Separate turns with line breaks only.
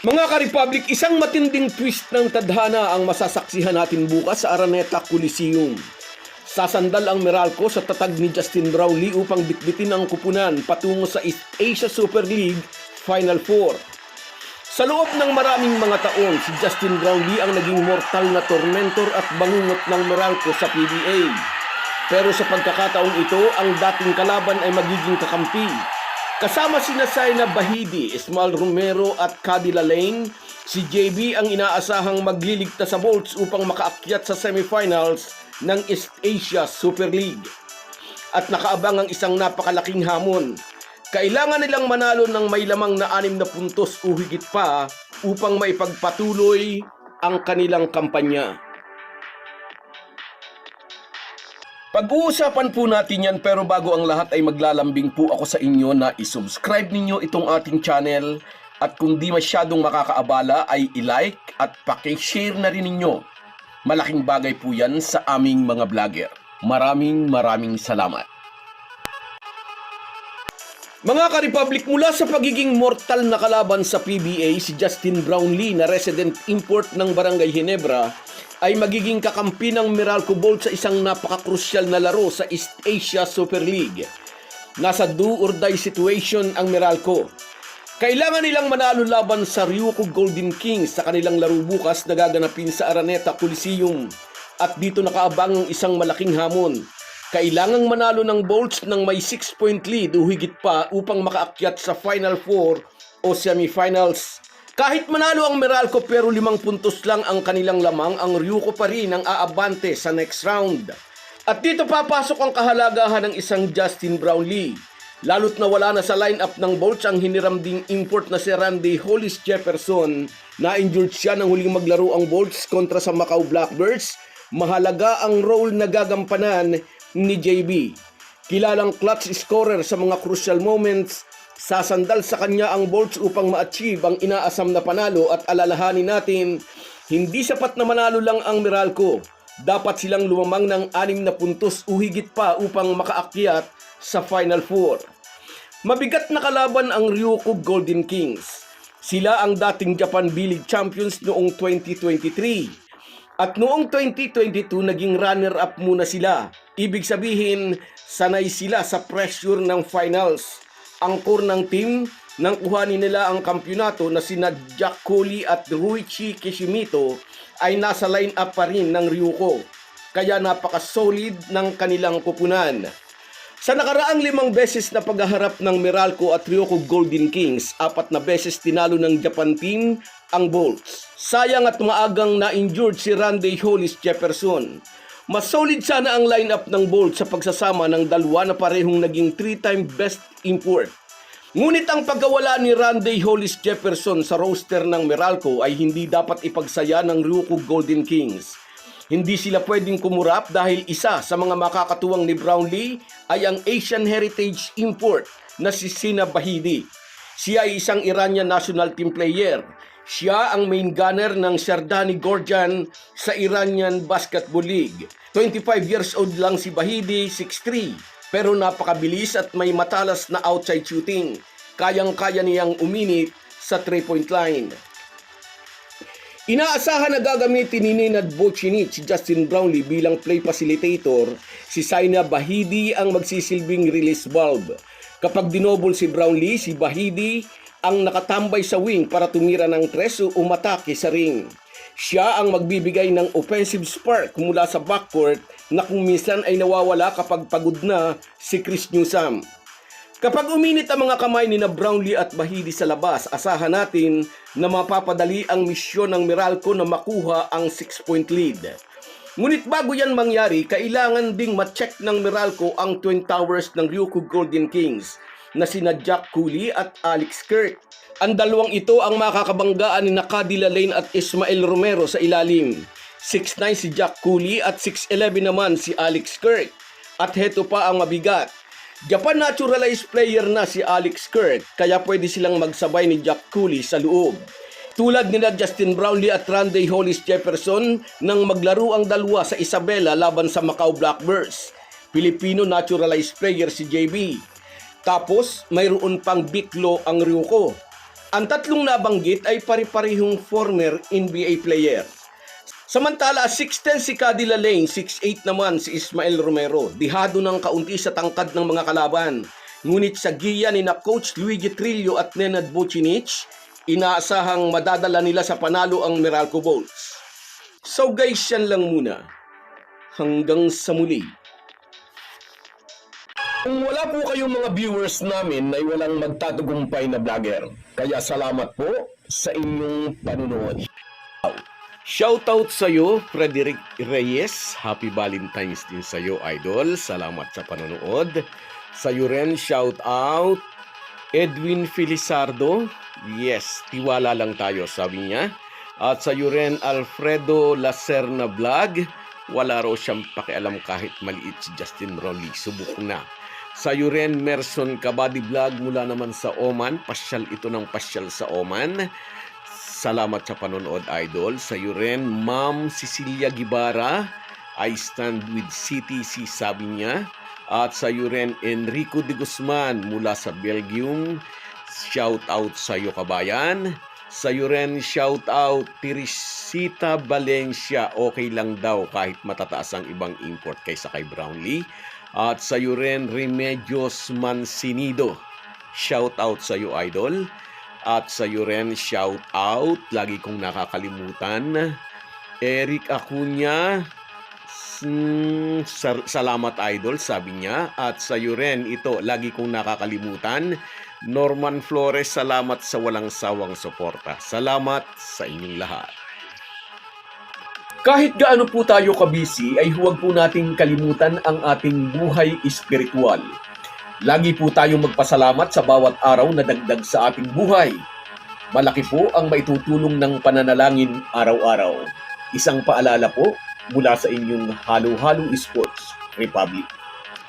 Mga ka-Republic, isang matinding twist ng tadhana ang masasaksihan natin bukas sa Araneta Coliseum. Sasandal ang Meralco sa tatag ni Justin Brownlee upang bitbitin ang kupunan patungo sa East Asia Super League Final Four. Sa loob ng maraming mga taon, si Justin Brownlee ang naging mortal na tormentor at bangungot ng Meralco sa PBA. Pero sa pagkakataong ito, ang dating kalaban ay magiging kakampi. Kasama sina Saina Bahidi, Ismael Romero at Cady Lane, si JB ang inaasahang magliligtas sa Bolts upang makaakyat sa semifinals ng East Asia Super League. At nakaabang ang isang napakalaking hamon. Kailangan nilang manalo ng may lamang na 6 na puntos o higit pa upang maipagpatuloy ang kanilang kampanya. Pag-uusapan po natin yan, pero bago ang lahat ay maglalambing po ako sa inyo na isubscribe ninyo itong ating channel at kung di masyadong makakaabala ay i-like at paki-share na rin ninyo. Malaking bagay po yan sa aming mga vlogger. Maraming salamat. Mga ka-Republic, mula sa pagiging mortal na kalaban sa PBA, si Justin Brownlee na resident import ng Barangay Ginebra ay magiging kakampi ng Meralco Bolts sa isang napaka-crucial na laro sa East Asia Super League. Nasa do or die situation ang Meralco. Kailangan nilang manalo laban sa Ryukyu Golden Kings sa kanilang laro bukas na gaganapin sa Araneta Coliseum. At dito nakaabang ang isang malaking hamon. Kailangang manalo ng Bolts ng may 6-point lead o higit pa upang makaakyat sa Final Four o semifinals. Kahit manalo ang Meralco pero 5 puntos lang ang kanilang lamang, ang Ryukyu pa rin ang aabante sa next round. At dito papasok ang kahalagahan ng isang Justin Brownlee. Lalo't na wala na sa lineup ng Bolts ang hiniram ding import na si Randy Hollis Jefferson. Na-injured siya nang huling maglaro ang Bolts kontra sa Macau Blackbirds. Mahalaga ang role na gagampanan ni JB. Kilalang clutch scorer sa mga crucial moments. Sasandal sa kanya ang Bolts upang ma-achieve ang inaasam na panalo at alalahanin natin, hindi sapat na manalo lang ang Meralco. Dapat silang lumamang ng 6 na puntos o higit pa upang makaakyat sa Final Four. Mabigat na kalaban ang Ryukyu Golden Kings. Sila ang dating Japan B-League champions noong 2023. At noong 2022 naging runner-up muna sila. Ibig sabihin, sanay sila sa pressure ng finals. Ang core ng team nang kuhanin nila ang kampyonato na sina Jack Coley at Ruichi Kishimoto ay nasa line-up pa rin ng Ryukyu. Kaya napaka-solid ng kanilang kupunan. Sa nakaraang 5 beses na paghaharap ng Meralco at Ryukyu Golden Kings, 4 na beses tinalo ng Japan team ang Bolts. Sayang at maagang na-injured si Randy Hollis Jefferson. Mas solid sana ang lineup ng Bolts sa pagsasama ng dalawa na parehong naging 3-time best import. Ngunit ang pagkawala ni Randy Hollis Jefferson sa roster ng Meralco ay hindi dapat ipagsaya ng Ryukyu Golden Kings. Hindi sila pwedeng kumurap dahil isa sa mga makakatuwang ni Brownlee ay ang Asian Heritage import na si Saina Bahidi. Siya ay isang Iranian national team player. Siya ang main gunner ng Shardani Gorjan sa Iranian Basketball League. 25 years old lang si Bahidi, 6'3", pero napakabilis at may matalas na outside shooting. Kayang-kaya niyang uminit sa 3-point line. Inaasahan na gagamitin ni Nenad Vucinic si Justin Brownlee bilang play facilitator. Si Saina Bahidi ang magsisilbing release valve. Kapag dinobol si Brownlee, si Bahidi ang nakatambay sa wing para tumira ng tres o umatake sa ring. Siya ang magbibigay ng offensive spark mula sa backcourt na kung minsan ay nawawala kapag pagod na si Chris Newsome. Kapag uminit ang mga kamay ni na Brownlee at Bahidi sa labas, asahan natin na mapapadali ang misyon ng Meralco na makuha ang 6-point lead. Ngunit bago yan mangyari, kailangan ding ma-check ng Meralco ang Twin Towers ng Ryukyu Golden Kings na sina Jack Coley at Alex Kirk. Ang dalawang ito ang makakabanggaan ni Cady Lane at Ismael Romero sa ilalim. 6'9" si Jack Coley at 6'11" naman si Alex Kirk. At heto pa ang mabigat. Japan naturalized player na si Alex Kirk, kaya pwede silang magsabay ni Jack Coley sa loob. Tulad nila Justin Brownlee at Randy Hollis Jefferson nang maglaro ang dalawa sa Isabela laban sa Macau Blackbirds. Filipino naturalized player si JB. Tapos mayroon pang Biclo ang Ryukyu. Ang tatlong nabanggit ay pari-parihong former NBA player. Samantala, 6'10 si Cady Lane, 6'8 naman si Ismael Romero. Dihado ng kaunti sa tangkad ng mga kalaban. Ngunit sa giya ni na Coach Luigi Trillo at Nenad Vucinic, inaasahang madadala nila sa panalo ang Meralco Bolts. So guys, yan lang muna. Hanggang sa muli. Kung wala po kayong mga viewers namin ay walang magtatagumpay na vlogger. Kaya salamat po sa inyong panunood. Shoutout sa iyo, Frederick Reyes. Happy Valentine's din sa iyo, idol. Salamat sa panonood. Sa iyo rin, shoutout. Edwin Felizardo. Yes, tiwala lang tayo, sabi niya. At sa iyo rin, Alfredo Lacerna Vlog. Wala raw siyang pakialam kahit maliit si Justin Brownlee. Subok na. Sa iyo rin, Merson Kabady Vlog mula naman sa Oman. Pasyal ito ng pasyal sa Oman. Salamat sa panonood, idol. Sa iyo rin, Ma'am Cecilia Gibara, I stand with CTC, sabi niya. At sa iyo rin, Enrico de Guzman mula sa Belgium. Shout out sa iyo, kabayan. Sa iyo rin, shout out Teresita Valencia. Okay lang daw kahit matataas ang ibang import kaysa kay Brownlee. At sa iyo rin, Remedios Mancinido. Shout out sa iyo, idol. At sa iyo rin, shout out, lagi kong nakakalimutan, Eric Acuña, salamat idol, sabi niya. At sa iyo rin, ito, lagi kong nakakalimutan, Norman Flores, salamat sa walang sawang suporta. Salamat sa inyong lahat. Kahit gaano po tayo kabisi, ay huwag po nating kalimutan ang ating buhay espiritual. Lagi po tayong magpasalamat sa bawat araw na dagdag sa ating buhay. Malaki po ang maitutulong ng pananalangin araw-araw. Isang paalala po mula sa inyong Halo Halo Sports Republic.